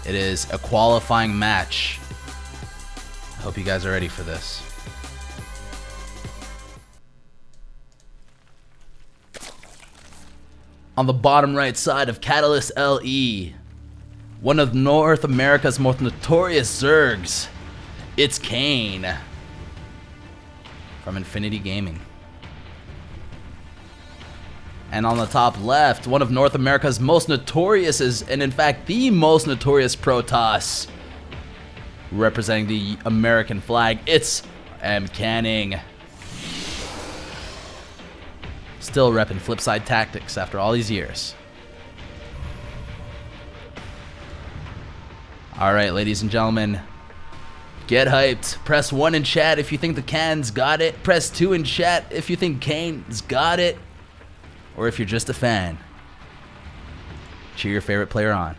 It is a qualifying match. I hope you guys are ready for this. On the bottom right side of Catalyst LE, one of North America's most notorious Zergs, it's Kane from Infinity Gaming. And on the top left, one of North America's most notorious, and in fact the most notorious Protoss, representing the American flag, it's Mcanning. Still repping flipside tactics after all these years. Alright, ladies and gentlemen, get hyped. Press 1 in chat if you think the Can's got it. Press 2 in chat if you think Kane's got it. Or if you're just a fan, cheer your favorite player on.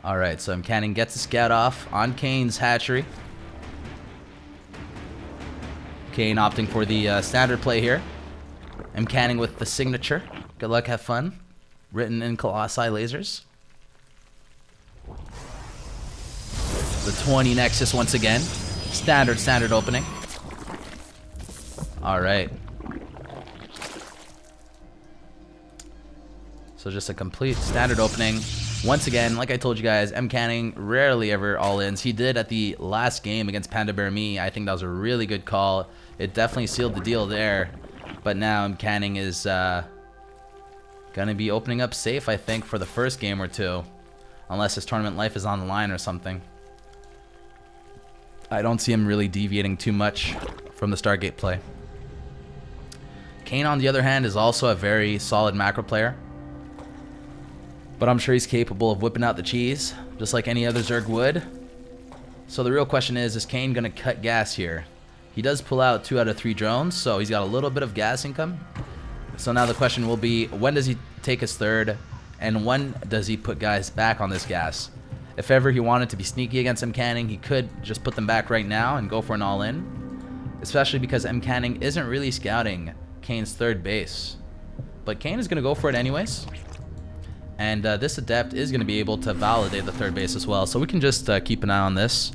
Alright, so Mcanning gets the scout off on Kane's hatchery. Kane opting for the standard play here. Mcanning with the signature. Good luck, have fun. Written in Colossi lasers. The 20 Nexus once again. Standard opening. Alright. So just a complete standard opening. Once again, like I told you guys, Mcanning rarely ever all-ins. He did at the last game against Panda Bear Me. I think that was a really good call. It definitely sealed the deal there. But now Mcanning is going to be opening up safe, I think, for the first game or two. Unless his tournament life is on the line or something. I don't see him really deviating too much from the Stargate play. Kane, on the other hand, is also a very solid macro player. But I'm sure he's capable of whipping out the cheese, just like any other Zerg would. So the real question is Kane going to cut gas here? He does pull out 2 out of 3 drones, so he's got a little bit of gas income. So now the question will be, when does he take his third, and when does he put guys back on this gas? If ever he wanted to be sneaky against Mcanning, he could just put them back right now and go for an all-in. Especially because Mcanning isn't really scouting Kane's third base. But Kane is going to go for it anyways. And this Adept is going to be able to validate the third base as well. So we can just keep an eye on this.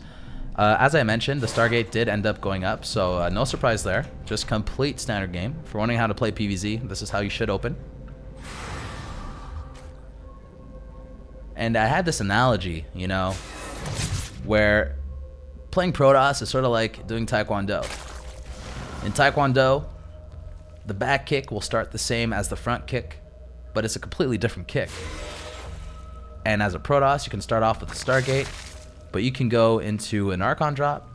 As I mentioned, the Stargate did end up going up. So no surprise there. Just complete standard game. For wondering how to play PvZ, this is how you should open. And I had this analogy, you know, where playing Protoss is sort of like doing Taekwondo. In Taekwondo, the back kick will start the same as the front kick, but it's a completely different kick. And as a Protoss, you can start off with a Stargate, but you can go into an Archon drop,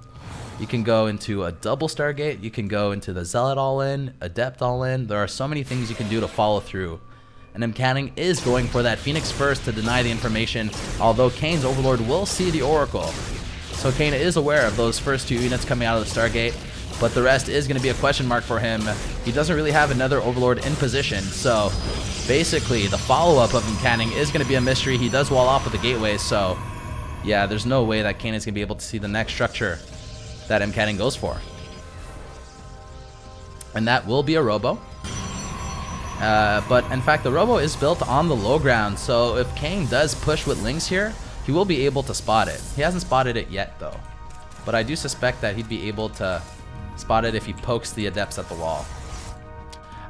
you can go into a double Stargate, you can go into the Zealot all-in, Adept all-in. There are so many things you can do to follow through. And Mcanning is going for that Phoenix first to deny the information, although Kane's Overlord will see the Oracle. So Kane is aware of those first 2 units coming out of the Stargate, but the rest is going to be a question mark for him. He doesn't really have another Overlord in position, so basically the follow-up of Mcanning is going to be a mystery. He does wall off with the gateway, so yeah, there's no way that Kane is going to be able to see the next structure that Mcanning goes for. And that will be a Robo. But in fact, the Robo is built on the low ground, so if Kane does push with Lings here, he will be able to spot it. He hasn't spotted it yet, though. But I do suspect that he'd be able to spot it if he pokes the Adepts at the wall.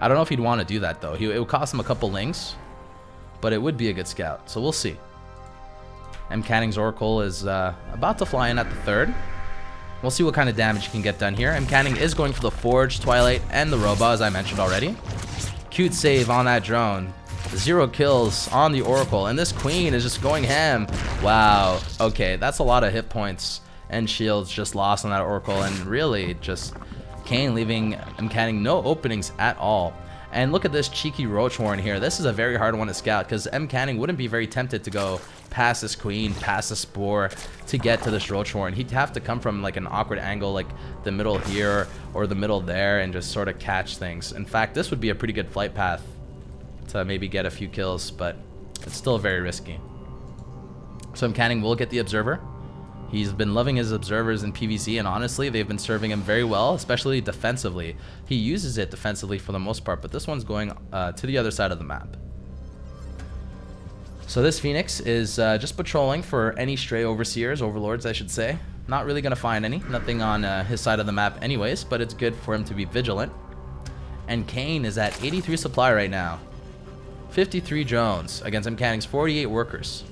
I don't know if he'd want to do that, though. It would cost him a couple Lings, but it would be a good scout, so we'll see. Mcanning's Oracle is about to fly in at the third. We'll see what kind of damage he can get done here. Mcanning is going for the Forge, Twilight, and the Robo, as I mentioned already. Cute save on that drone. 0 kills on the Oracle, and this Queen is just going ham. Wow. Okay, that's a lot of hit points and shields just lost on that Oracle, and really just Kane leaving Mcanning no openings at all. And look at this cheeky Roach Warren here. This is a very hard one to scout because Mcanning wouldn't be very tempted to go past this Queen, past the Spore to get to this Roach Warren. He'd have to come from like an awkward angle like the middle here or the middle there and just sort of catch things. In fact, this would be a pretty good flight path to maybe get a few kills, but it's still very risky. So Mcanning will get the Observer. He's been loving his observers in PvZ, and honestly, they've been serving him very well, especially defensively. He uses it defensively for the most part, but this one's going to the other side of the map. So this Phoenix is just patrolling for any stray overseers, overlords, I should say. Not really going to find any. Nothing on his side of the map anyways, but it's good for him to be vigilant. And Kane is at 83 supply right now. 53 drones against Mcanning's 48 workers.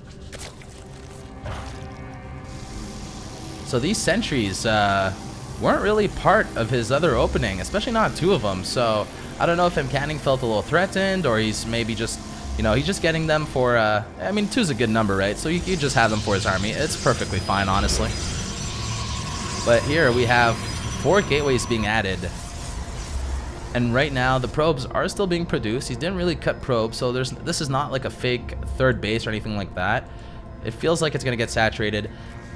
So these sentries weren't really part of his other opening, especially not two of them. So I don't know if Mcanning felt a little threatened, or he's maybe just, you know, he's just getting them for, I mean, 2's a good number, right? So you just have them for his army. It's perfectly fine, honestly. But here we have 4 gateways being added. And right now, the probes are still being produced. He didn't really cut probes, so this is not like a fake third base or anything like that. It feels like it's going to get saturated.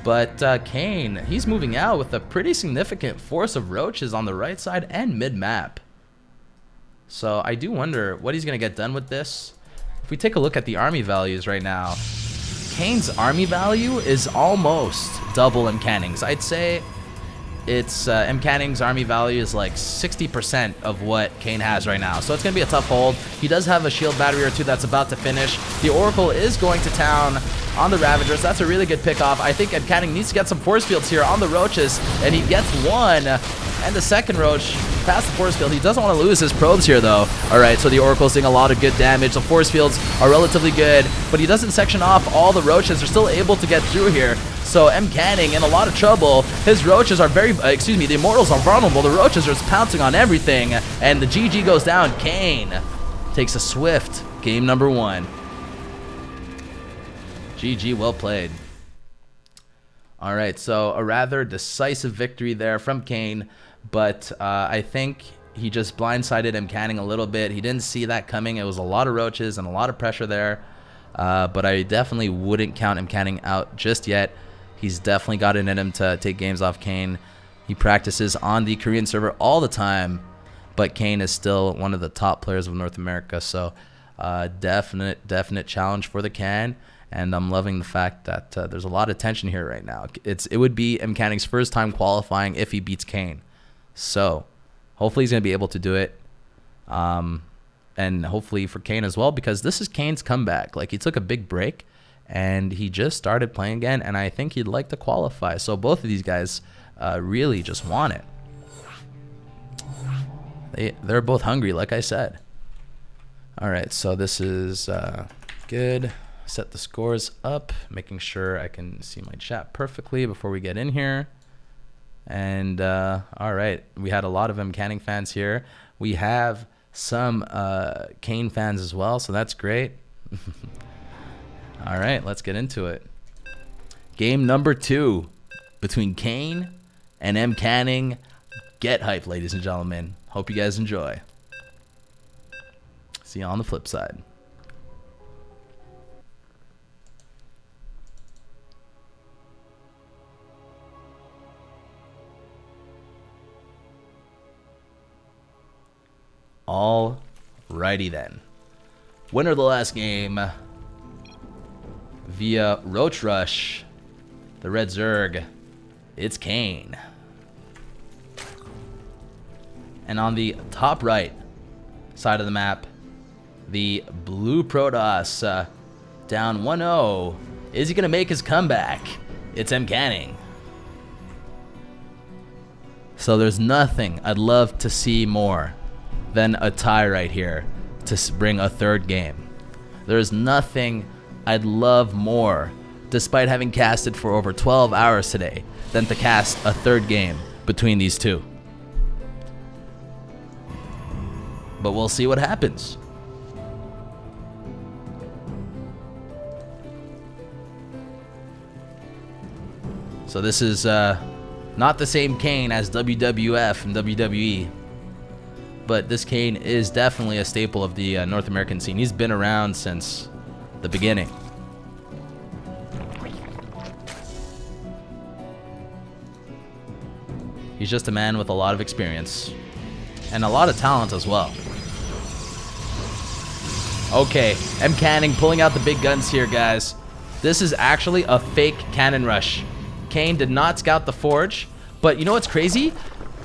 But Kane, he's moving out with a pretty significant force of roaches on the right side and mid-map. So I do wonder what he's going to get done with this. If we take a look at the army values right now, Kane's army value is almost double Mcanning's. I'd say it's Mcanning's army value is like 60% of what Kane has right now. So it's going to be a tough hold. He does have a shield battery or two that's about to finish. The Oracle is going to town on the Ravagers. That's a really good pickoff. I think Mcanning needs to get some force fields here on the Roaches, and he gets one. And the second Roach past the force field. He doesn't want to lose his probes here, though. All right, so the Oracle's doing a lot of good damage. The force fields are relatively good, but he doesn't section off all the Roaches. They're still able to get through here. So Mcanning in a lot of trouble. His Roaches are very, the Immortals are vulnerable. The Roaches are just pouncing on everything, and the GG goes down. Kane takes a swift game number 1. GG, well played. All right, so a rather decisive victory there from Kane, but I think he just blindsided Mcanning a little bit. He didn't see that coming. It was a lot of Roaches and a lot of pressure there, but I definitely wouldn't count Mcanning out just yet. He's definitely got it in him to take games off Kane. He practices on the Korean server all the time, but Kane is still one of the top players of North America, so definite challenge for the Can. And I'm loving the fact that there's a lot of tension here right now. It would be Mcanning's first time qualifying if he beats Kane. So hopefully he's going to be able to do it. And hopefully for Kane as well, because this is Kane's comeback. Like, he took a big break and he just started playing again, and I think he'd like to qualify. So both of these guys really just want it. They're both hungry, like I said. All right, so this is good. Set the scores up, making sure I can see my chat perfectly before we get in here. And all right, we had a lot of Mcanning fans here. We have some Kane fans as well, so that's great. All right, let's get into it. Game number 2 between Kane and Mcanning. Get hyped, ladies and gentlemen. Hope you guys enjoy. See you on the flip side. Alrighty then. Winner of the last game via Roach Rush, the Red Zerg, it's Kane. And on the top right side of the map, the Blue Protoss down 1-0. Is he going to make his comeback? It's Mcanning. So there's nothing I'd love to see more than a tie right here to bring a third game. There's nothing I'd love more, despite having casted for over 12 hours today, than to cast a third game between these two. But we'll see what happens. So this is not the same Kane as WWF and WWE, but this Kane is definitely a staple of the North American scene. He's been around since the beginning. He's just a man with a lot of experience and a lot of talent as well. Okay, Mcanning pulling out the big guns here, guys. This is actually a fake cannon rush. Kane did not scout the forge, but you know what's crazy?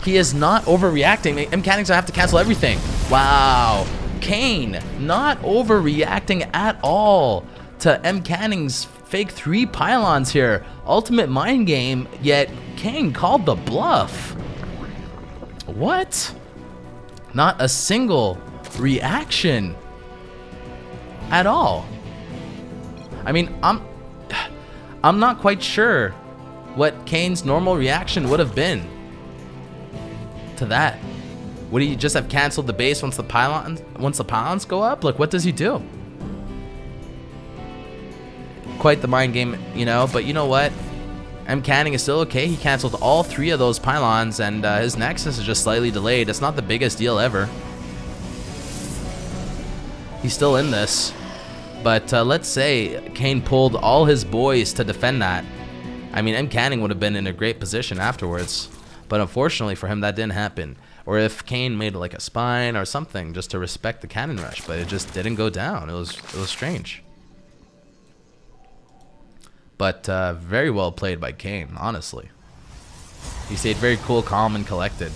He is not overreacting. Mcanning's gonna have to cancel everything. Wow. Kane not overreacting at all to Mcanning's fake 3 pylons here. Ultimate mind game, yet Kane called the bluff. What? Not a single reaction at all. I mean, I'm not quite sure what Kane's normal reaction would have been to that. Would he just have canceled the base once the pylons go up? Like, what does he do? Quite the mind game, you know, but you know what? Mcanning is still okay. He canceled all 3 of those pylons, and his Nexus is just slightly delayed. It's not the biggest deal ever. He's still in this. But let's say Kane pulled all his boys to defend that. I mean, Mcanning would have been in a great position afterwards. But unfortunately for him, that didn't happen. Or if Kane made like a spine or something just to respect the cannon rush, but it just didn't go down. It was strange. But very well played by Kane, honestly. He stayed very cool, calm, and collected.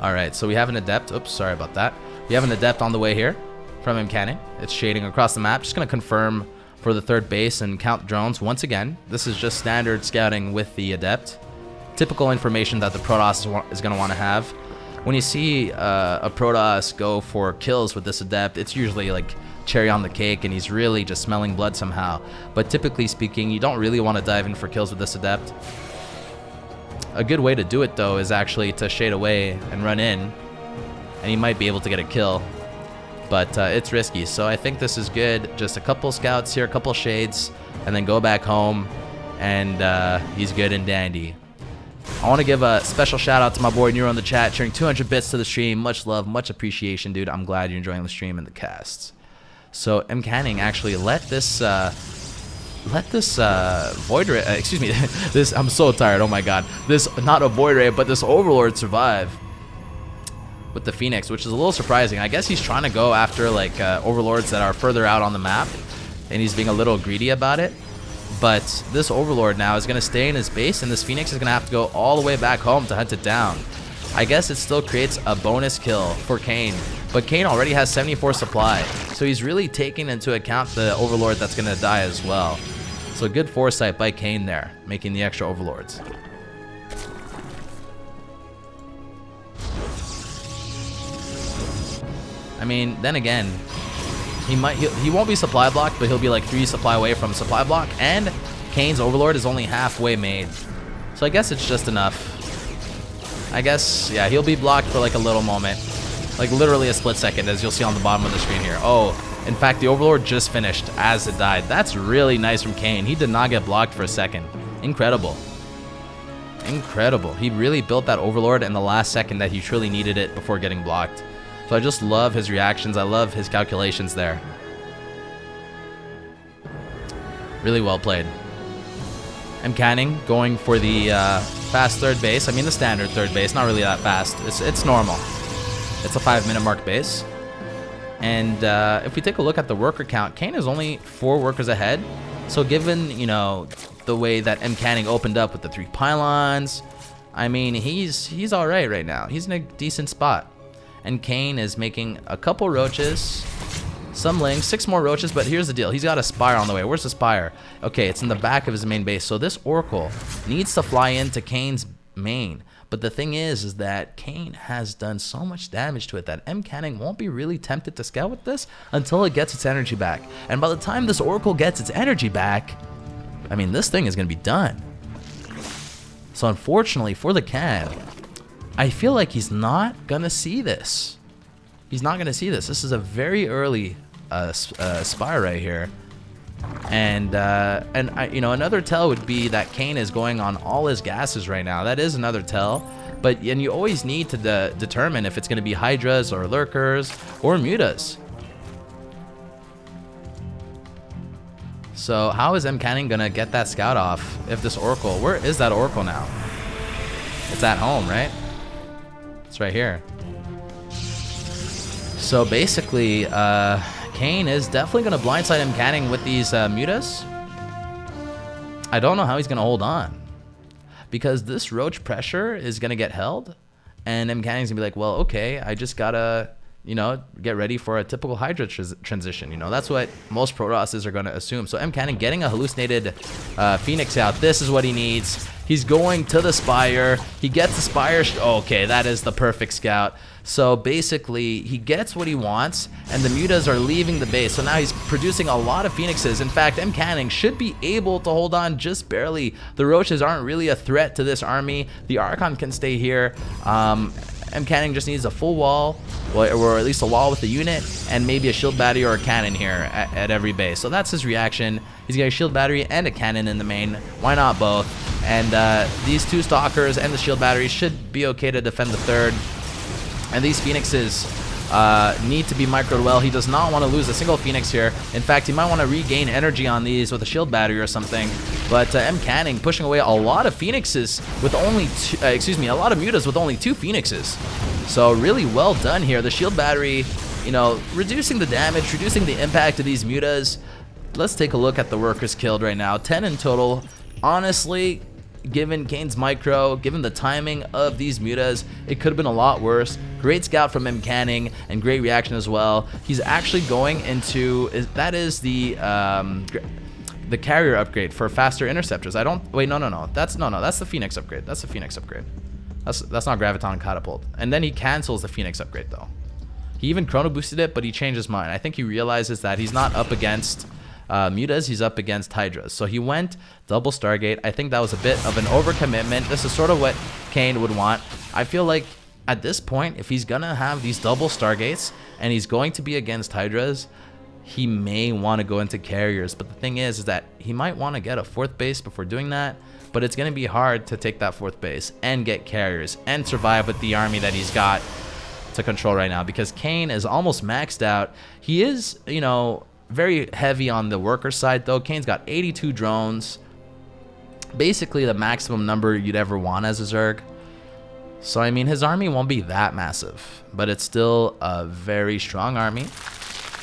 Alright, so we have an Adept. Oops, sorry about that. We have an Adept on the way here from Mcanning. It's shading across the map. Just going to confirm for the 3rd base and count drones once again. This is just standard scouting with the Adept. Typical information that the Protoss is going to want to have. When you see a Protoss go for kills with this Adept, it's usually like cherry on the cake and he's really just smelling blood somehow. But typically speaking, you don't really want to dive in for kills with this Adept. A good way to do it though is actually to shade away and run in, and he might be able to get a kill. But it's risky, so I think this is good. Just a couple scouts here, a couple shades, and then go back home, and he's good and dandy. I want to give a special shout out to my boy Nero in the chat, sharing 200 bits to the stream. Much love, much appreciation, dude. I'm glad you're enjoying the stream and the casts. So Mcanning actually let this Void Ray, excuse me, this, I'm so tired, oh my god. This, not a Void Ray, but this Overlord survive with the Phoenix, which is a little surprising. I guess he's trying to go after like Overlords that are further out on the map, and he's being a little greedy about it. But this Overlord now is going to stay in his base, and this Phoenix is going to have to go all the way back home to hunt it down. I guess it still creates a bonus kill for Kane, but Kane already has 74 supply, so he's really taking into account the Overlord that's going to die as well. So good foresight by Kane there, making the extra Overlords. I mean, then again, he won't be supply blocked, but he'll be like 3 supply away from supply block, and Kane's Overlord is only halfway made. So I guess it's just enough. I guess, yeah, he'll be blocked for like a little moment. Like literally a split second, as you'll see on the bottom of the screen here. Oh, in fact, the Overlord just finished as it died. That's really nice from Kane. He did not get blocked for a second. Incredible. Incredible. He really built that Overlord in the last second that he truly needed it before getting blocked. So I just love his reactions. I love his calculations there. Really well played. Mcanning going for the fast 3rd base. I mean the standard 3rd base. Not really that fast. It's normal. It's a 5-minute mark base. And if we take a look at the worker count, Kane is only 4 workers ahead. So given, you know, the way that Mcanning opened up with the 3 pylons, I mean, he's all right now. He's in a decent spot. And Kane is making a couple roaches, some lings, 6 more roaches, but here's the deal. He's got a spire on the way. Where's the spire? Okay, it's in the back of his main base. So this Oracle needs to fly into Kane's main. But the thing is that Kane has done so much damage to it that Mcanning won't be really tempted to scout with this until it gets its energy back. And by the time this Oracle gets its energy back, I mean, this thing is going to be done. So unfortunately for the Can, I feel like he's not going to see this. He's not going to see this. This is a very early spire right here. And you know, another tell would be that Kane is going on all his gases right now. That is another tell. And you always need to determine if it's going to be Hydras or Lurkers or Mutas. So how is Mcanning going to get that scout off if this Oracle... Where is that Oracle now? It's at home, right? It's right here. So basically, Kane is definitely going to blindside Mcanning with these Mutas. I don't know how he's going to hold on, because this Roach pressure is going to get held, and Mcanning's going to be like, well, okay, I just got to you know, get ready for a typical Hydra transition. You know, that's what most Protosses are going to assume. So Mcanning getting a hallucinated Phoenix out. This is what he needs. He's going to the Spire. He gets the Spire. Okay, that is the perfect scout. So basically, he gets what he wants, and the Mutas are leaving the base. So now he's producing a lot of Phoenixes. In fact, Mcanning should be able to hold on just barely. The Roaches aren't really a threat to this army. The Archon can stay here. Mcanning just needs a full wall, or at least a wall with a unit, and maybe a shield battery or a cannon here at every base. So that's his reaction. He's got a shield battery and a cannon in the main. Why not both? And these 2 stalkers and the shield battery should be okay to defend the third. And these Phoenixes need to be microed well. He does not want to lose a single Phoenix here. In fact, he might want to regain energy on these with a shield battery or something. But Mcanning pushing away a lot of Phoenixes with only a lot of Mutas with only 2 Phoenixes. So really well done here. The shield battery, you know, reducing the damage, reducing the impact of these Mutas. Let's take a look at the workers killed right now. 10 in total. Honestly, given Kane's micro, given the timing of these Mutas, it could have been a lot worse. Great scout from Mcanning and great reaction as well. He's actually going into that is the carrier upgrade for faster interceptors. No. That's the Phoenix upgrade. That's the Phoenix upgrade. That's not Graviton Catapult. And then he cancels the Phoenix upgrade though. He even chrono boosted it, but he changed his mind. I think he realizes that he's not up against Mutas, he's up against Hydras. So he went double Stargate. I think that was a bit of an overcommitment. This is sort of what Kane would want. I feel like at this point, if he's gonna have these double Stargates and he's going to be against Hydras, he may want to go into carriers. But the thing is that he might want to get a 4th base before doing that, but it's going to be hard to take that 4th base and get carriers and survive with the army that he's got to control right now, because Kane is almost maxed out. He is, you know, very heavy on the worker side though. Kane's got 82 drones, basically the maximum number you'd ever want as a Zerg. So I mean, his army won't be that massive, but it's still a very strong army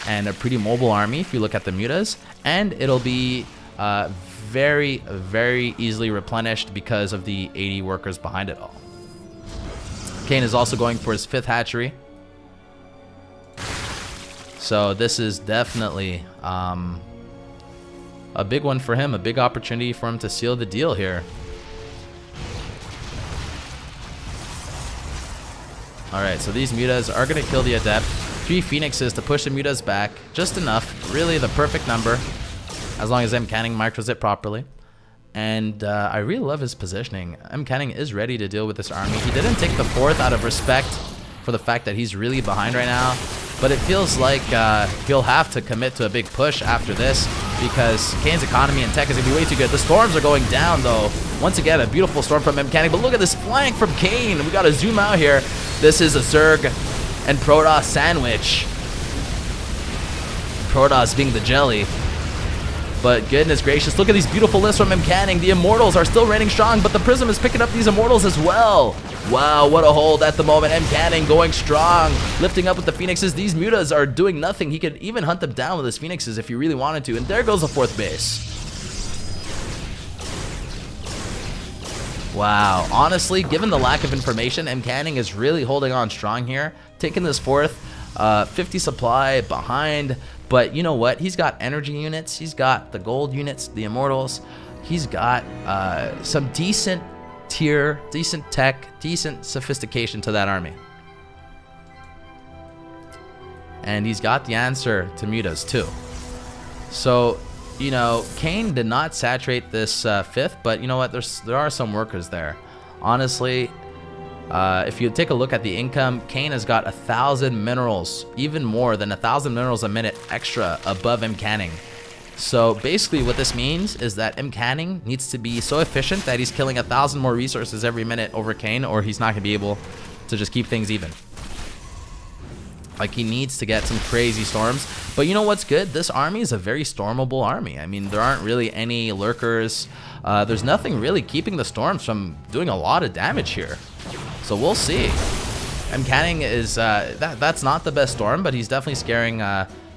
and a pretty mobile army if you look at the Mutas, and it'll be very, very easily replenished because of the 80 workers behind it all. Kane is also going for his 5th hatchery. So this is definitely a big one for him, a big opportunity for him to seal the deal here. Alright, so these Mutas are going to kill the Adept. 3 Phoenixes to push the Mutas back. Just enough. Really the perfect number. As long as Mcanning micros it properly. And I really love his positioning. Mcanning is ready to deal with this army. He didn't take the 4th out of respect for the fact that he's really behind right now. But it feels like he'll have to commit to a big push after this, because Kane's economy and tech is going to be way too good. The storms are going down, though. Once again, a beautiful storm from Mcanning. But look at this flank from Kane. We got to zoom out here. This is a Zerg and Protoss sandwich. Protoss being the jelly. But goodness gracious, look at these beautiful lists from Mcanning. The Immortals are still reigning strong, but the Prism is picking up these Immortals as well. Wow, what a hold at the moment. Mcanning going strong, lifting up with the Phoenixes. These Mutas are doing nothing. He could even hunt them down with his Phoenixes if he really wanted to. And there goes the 4th base. Wow, honestly, given the lack of information, Mcanning is really holding on strong here. Taking this 4th, 50 supply behind. But you know what? He's got energy units. He's got the gold units, the Immortals. He's got some decent tier, decent tech, decent sophistication to that army. And he's got the answer to Mutas too. So, you know, Kane did not saturate this 5th, but you know what? There are some workers there. Honestly, if you take a look at the income, Kane has got 1,000 minerals, even more than 1,000 minerals a minute extra above Mcanning. So basically what this means is that Mcanning needs to be so efficient that he's killing 1,000 more resources every minute over Kane, or he's not going to be able to just keep things even. Like, he needs to get some crazy storms. But you know what's good? This army is a very stormable army. I mean, there aren't really any lurkers. There's nothing really keeping the storms from doing a lot of damage here. So we'll see. Mcanning is, that's not the best storm, but he's definitely scaring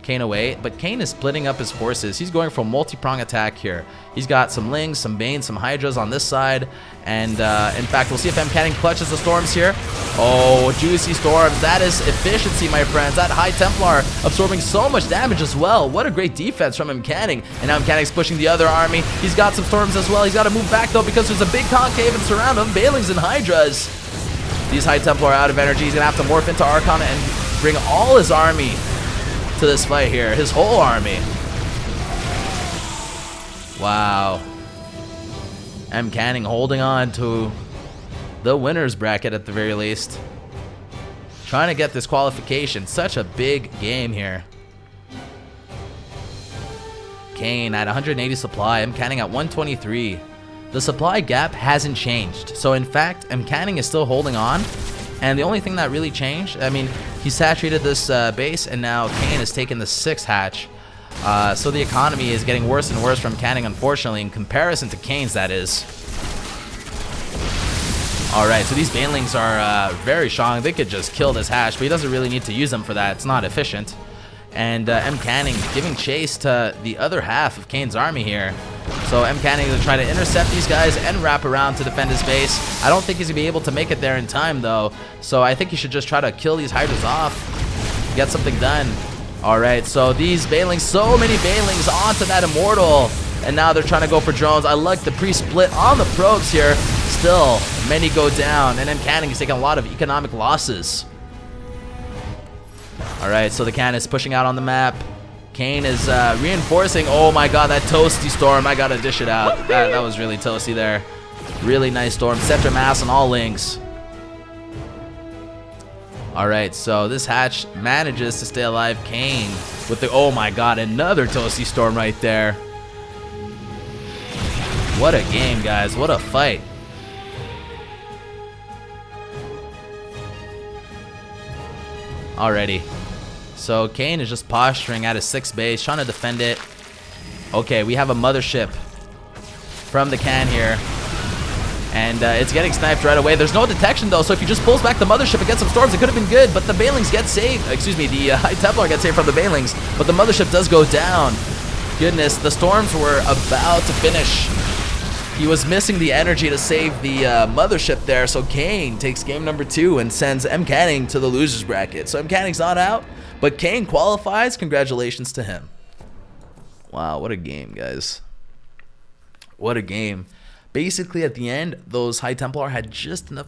Kane away, but Kane is splitting up his forces. He's going for a multi-prong attack here. He's got some Lings, some Banes, some Hydras on this side, and in fact, we'll see if Mcanning clutches the Storms here. Oh, juicy Storms. That is efficiency, my friends. That High Templar absorbing so much damage as well. What a great defense from Mcanning. And now Mcanning's pushing the other army. He's got some Storms as well. He's got to move back, though, because there's a big concave and surround him. Balings and Hydras. These High Templar are out of energy. He's going to have to morph into Archon and bring all his army to this fight here. His whole army. Wow. Mcanning holding on to the winner's bracket at the very least. Trying to get this qualification. Such a big game here. Kane at 180 supply. Mcanning at 123. The supply gap hasn't changed. So in fact, Mcanning is still holding on. And the only thing that really changed, I mean, he saturated this base, and now Kane has taken the 6th hatch. So the economy is getting worse and worse from Mcanning, unfortunately, in comparison to Kane's, that is. Alright, so these Banelings are very strong. They could just kill this hatch, but he doesn't really need to use them for that. It's not efficient. And Mcanning giving chase to the other half of Kane's army here. So Mcanning is trying to intercept these guys and wrap around to defend his base. I don't think he's going to be able to make it there in time, though. So I think he should just try to kill these Hydras off. Get something done. Alright, so these Banelings, so many Banelings onto that Immortal. And now they're trying to go for drones. I like the pre-split on the probes here. Still, many go down. And Mcanning is taking a lot of economic losses. Alright, so the cannon is pushing out on the map. Kane is reinforcing. Oh my god, that toasty Storm. I gotta dish it out. That was really toasty there. Really nice Storm. Scepter Mass on all Lings. Alright, so this hatch manages to stay alive. Kane with the... Oh my god, another toasty Storm right there. What a game, guys. What a fight. Alrighty. So Kane is just posturing at his 6th base, trying to defend it. Okay, we have a mothership from the can here. And it's getting sniped right away. There's no detection, though, so if he just pulls back the mothership and gets some Storms, it could have been good. But the Banelings get saved. Excuse me, the High Templar gets saved from the Banelings. But the mothership does go down. Goodness, the Storms were about to finish. He was missing the energy to save the mothership there. So Kane takes game number 2 and sends Mcanning to the loser's bracket. So Mcanning's not out, but Kane qualifies. Congratulations to him. Wow, what a game, guys. What a game. Basically, at the end, those High Templar had just enough